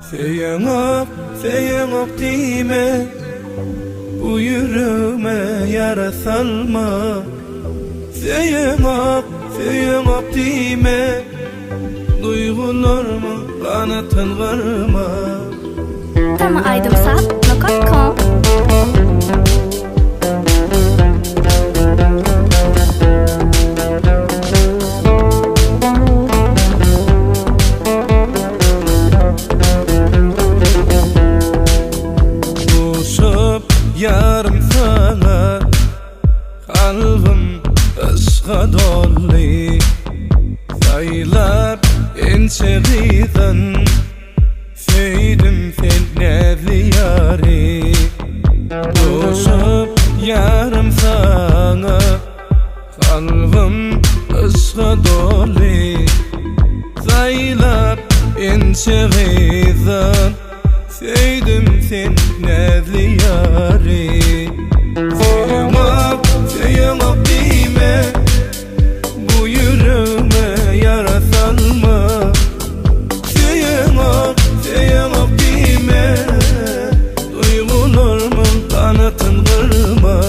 Feyyangop dime, bu yüreğime yara salma. Feyyangop dime, duygularımı bana tanırma. Tamaaydımsat.com Yarım sana kalbim ışka dolly, saylap ençeğiden feydim fenlerli yari. Doşup yarım sana kalbim ışka dolly, saylap ençeğiden feydim fenlerli yari. Feyyangop dime, bu yüreğime yara salma. Feyyangop dime, duygularımı bana tanırma.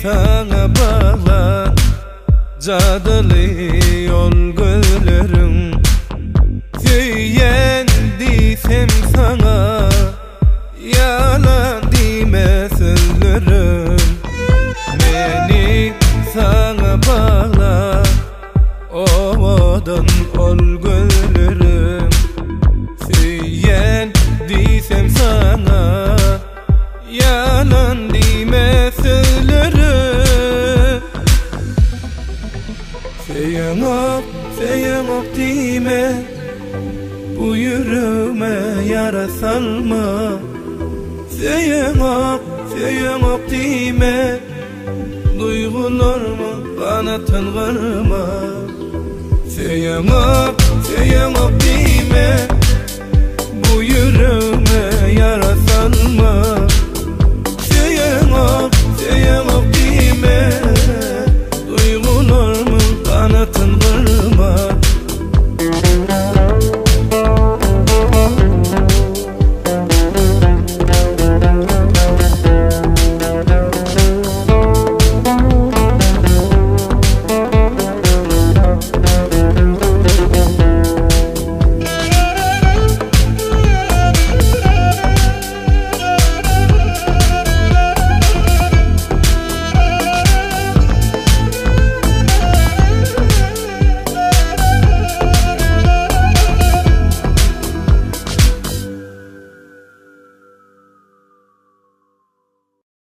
Sana bağla cadılı yol güllerim, söylediysem sana yalan deme sözlerim. Beni sana bağla ovadan ol güllerim, söylediysem sana yalan deme sözlerim. Feyyangop dime, bu yüreğime yara salma. Feyyangop dime, duygularımı bana tanırma. Feyyangop dime,